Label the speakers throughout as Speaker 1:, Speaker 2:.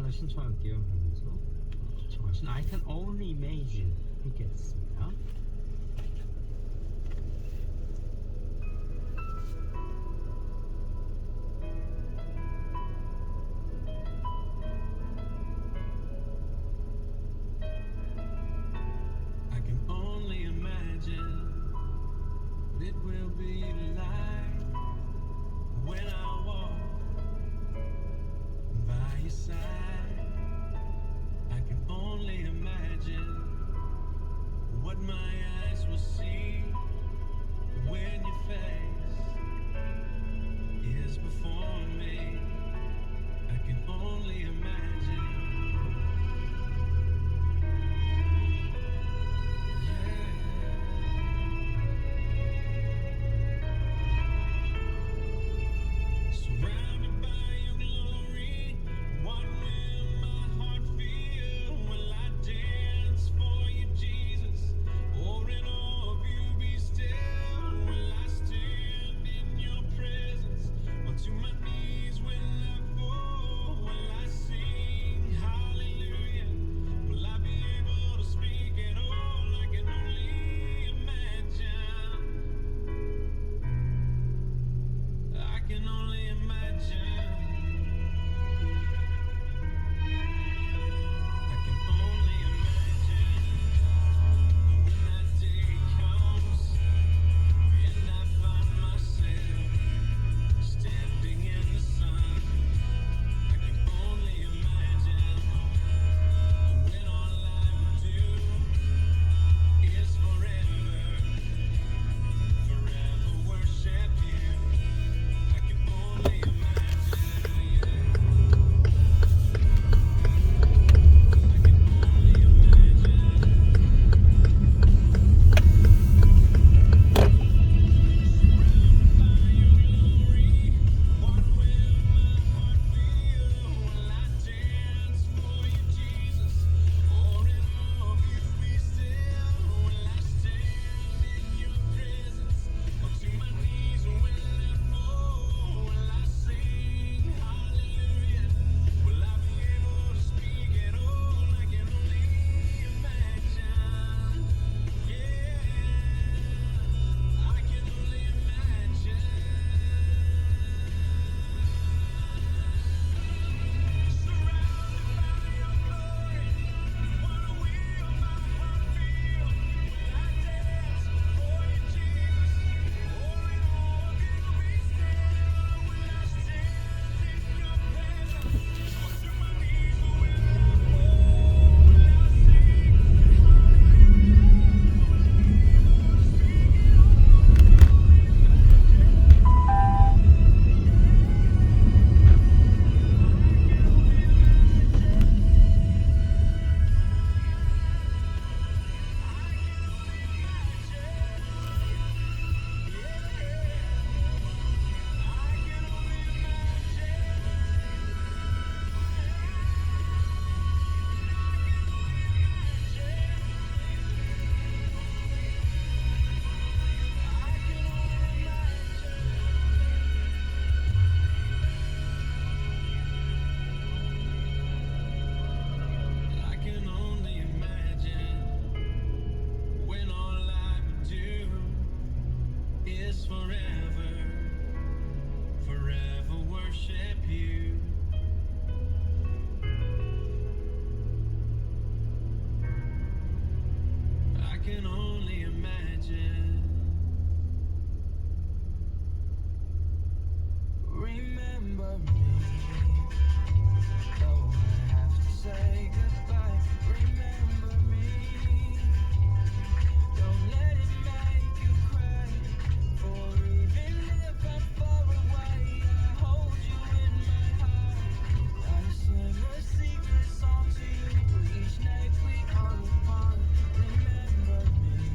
Speaker 1: 하나 신청할게요. 그래서 신청하신 I Can Only Imagine 함께 듣습니다.
Speaker 2: I can only imagine what it will be like when I walk by your side. I can only imagine what my eyes will see when your face is before me. I can only imagine. Surrounded by your glory, what will my heart feel? Will I dance for you, Jesus? Or in awe of you be still? Will I stand in your presence? Or to my knees will I fall? Will I sing hallelujah? Will I be able to speak at all? I can only imagine. I can only imagine. I can only imagine when that day comes and I find myself standing in the sun. I can only imagine when all I would do is forever worship you. I can only imagine. I can only imagine. Surrounded by your glory, what will my heart feel? Will I dance for you, Jesus? Or in awe of you be still? Will I stand in your presence? Or to my knees will I fall? Will I sing hallelujah? Will I be able to speak at all? I can only imagine. Yeah, I can only imagine. Surrounded by your glory, what will my heart feel? Will I dance for you, Jesus? Or in awe of you be still? Will I stand in your presence? Or to my knees will I fall? Will I sing hallelujah? Will I be able to speak at I can only imagine when all I would do is forever worship you. I can only imagine. Remember me, though I have to say goodbye. Remember me, don't let it make you cry. For even if I'm far away, I hold you in my heart. I sing a secret song to you each night we are apart. Remember me.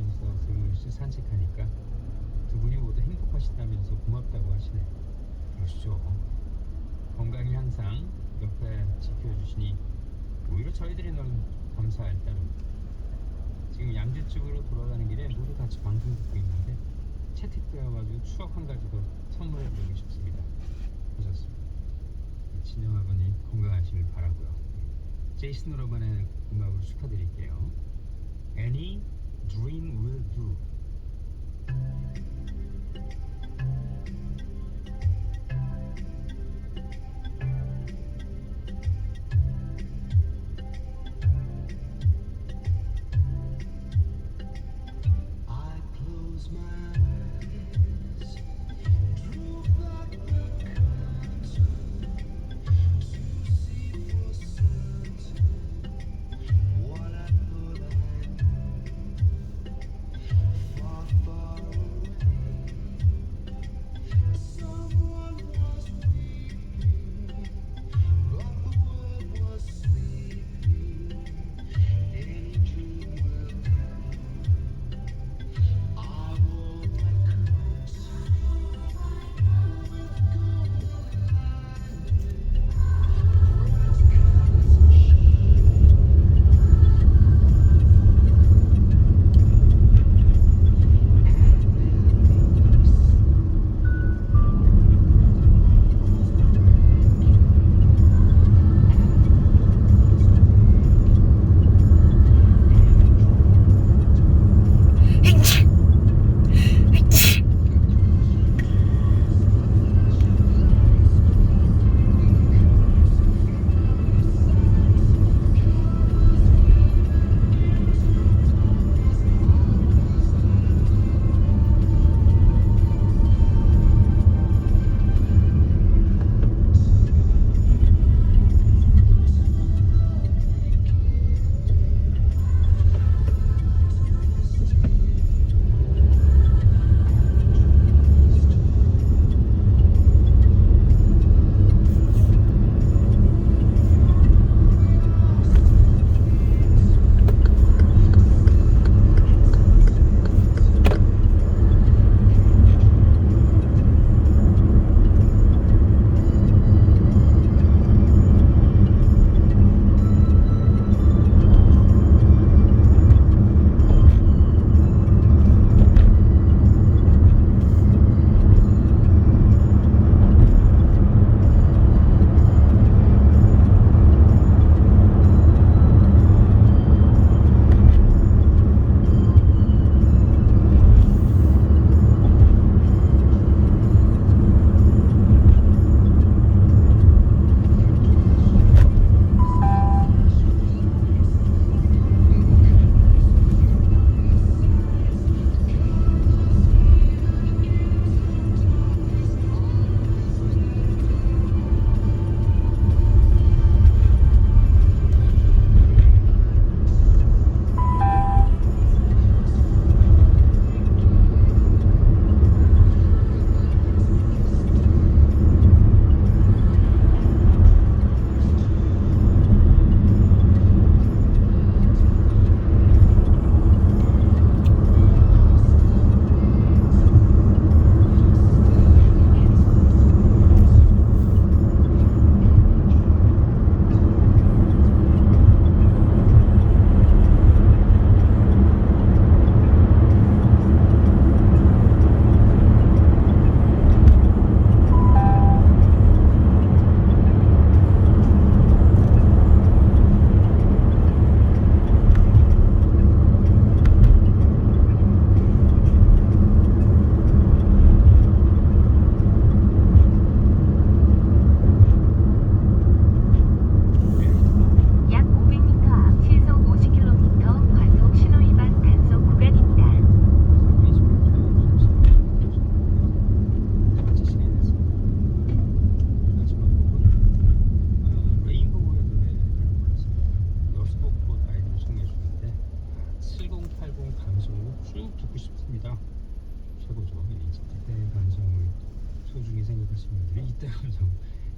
Speaker 1: 하시면서 들으시 산책하니까 두 분이 모두 행복하시다면서 고맙다고 하시네요. 그러시죠. 건강히 항상 옆에 지켜주시니 오히려 저희들이 너무 감사할 따름입니다. 지금 양재 쪽으로 돌아가는 길에 모두 같이 방송 듣고 있는데 채택되어가지고 추억 한 가지 더 선물해드리고 싶습니다. 하셨습니다. 친정 아버님 건강하시길 바라고요. 제이슨 로만의 음악을 축하드릴게요. Any dream will do.
Speaker 2: I close my eyes, drew back the curtain to see for certain what I thought I knew. Far, far away, someone was weeping, but the world was sleeping. Any dream will do. I wore my coat with gold lining, brass curtains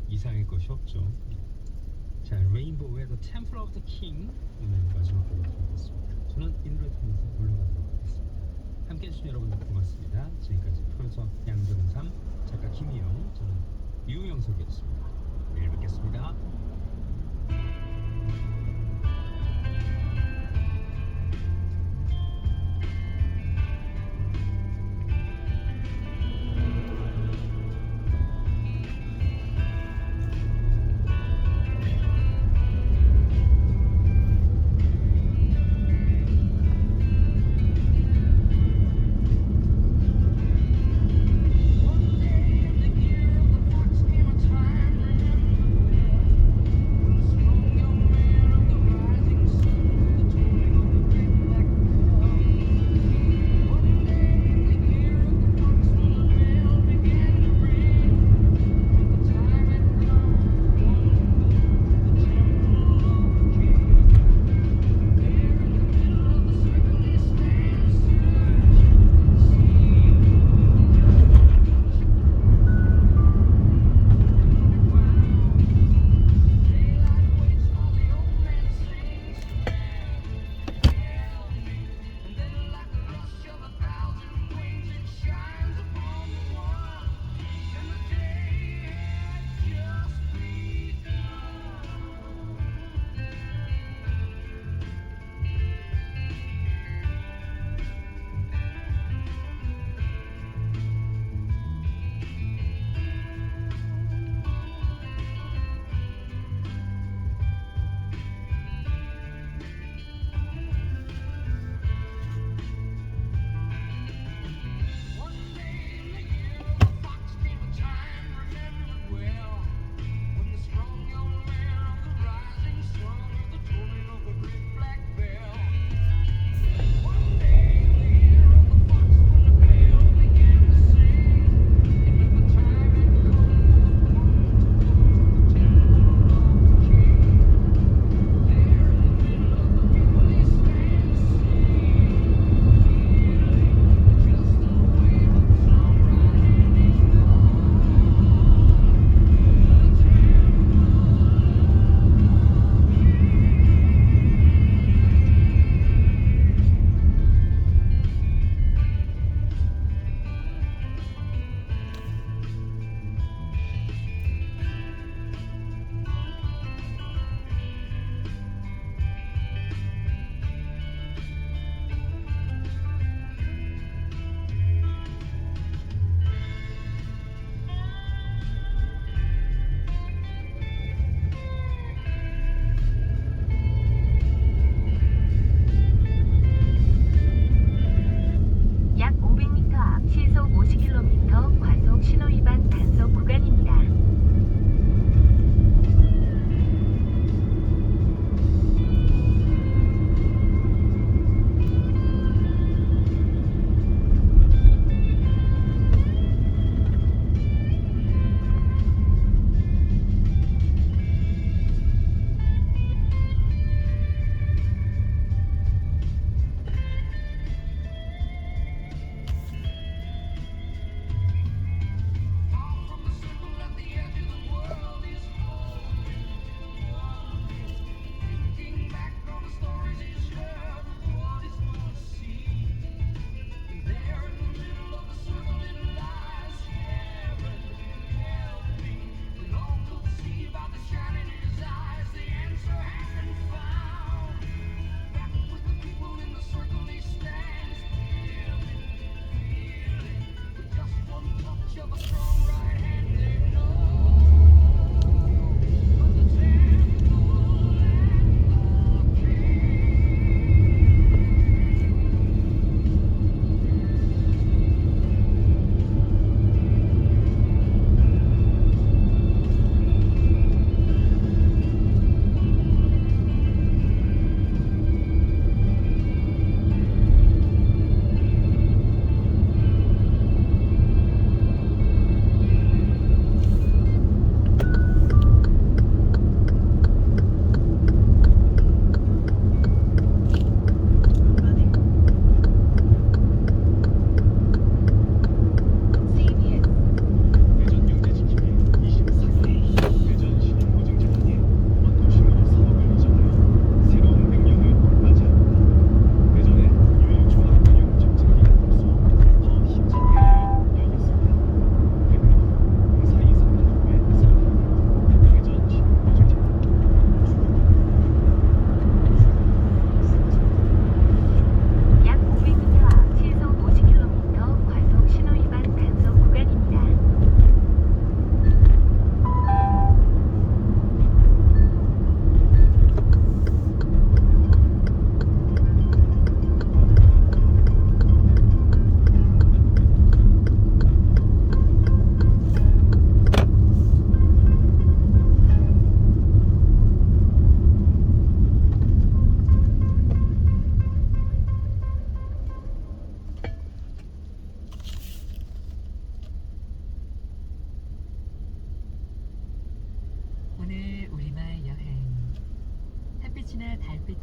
Speaker 1: 이상할 것이 없죠. 자, 레인보우의 The Temple of the King 오늘 마지막 곡으로 들어보겠습니다. 저는 이 노래 통해서 올라가도록 하겠습니다. 함께 해주신 여러분들 고맙습니다. 지금까지 프로듀서 양정삼, 작가 김희영, 저는 유영석이었습니다. 내일 뵙겠습니다.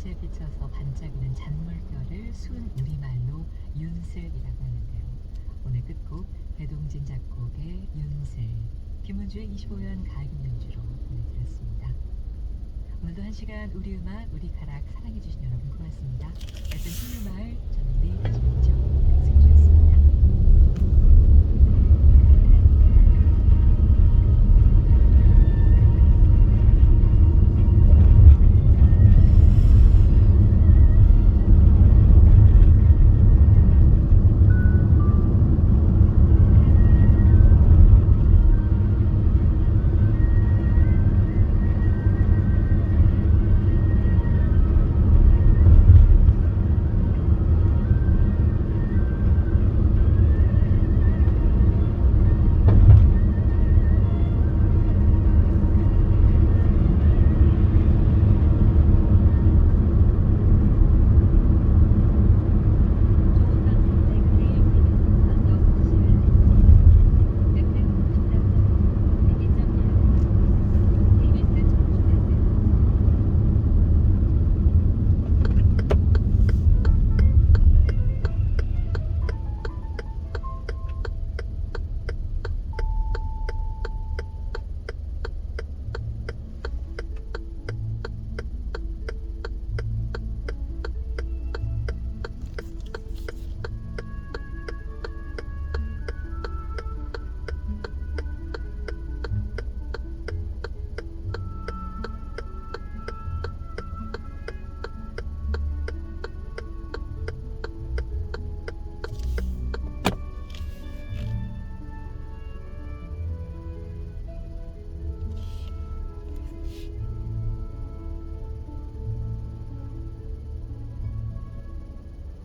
Speaker 3: 빛에 비쳐서 반짝이는 잔물결을 순 우리말로 윤슬이라고 하는데요. 오늘 끝곡 배동진 작곡의 윤슬, 김은주의 25년 가요금 연주로 보내드렸습니다. 오늘도 1시간 우리 음악, 우리 가락 사랑해주신 여러분 고맙습니다. FM 풍류마을, 저는 내일 다시 뵙죠. 승주였습니다.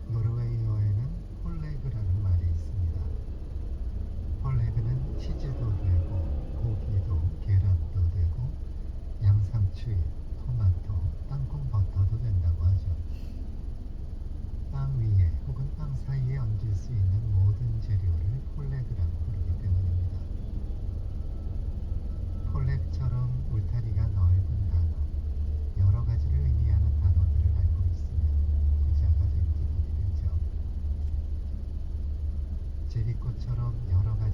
Speaker 4: 노르웨이어에는 폴레그라는 말이 있습니다. 폴레그는 치즈도 되고 고기도 계란도 되고 양상추, 토마토, 땅콩 버터도 된다고 하죠. 빵 위에 혹은 빵 사이에 얹을 수 있는 모든 재료를 폴레그라고 부르기 때문입니다. 폴렉처럼 울타리가 넓은 단어, 여러 가지를 의미하는 단어들을 알고 있으면 부자가 될 기분이 들죠. 제비꽃처럼 여러 가지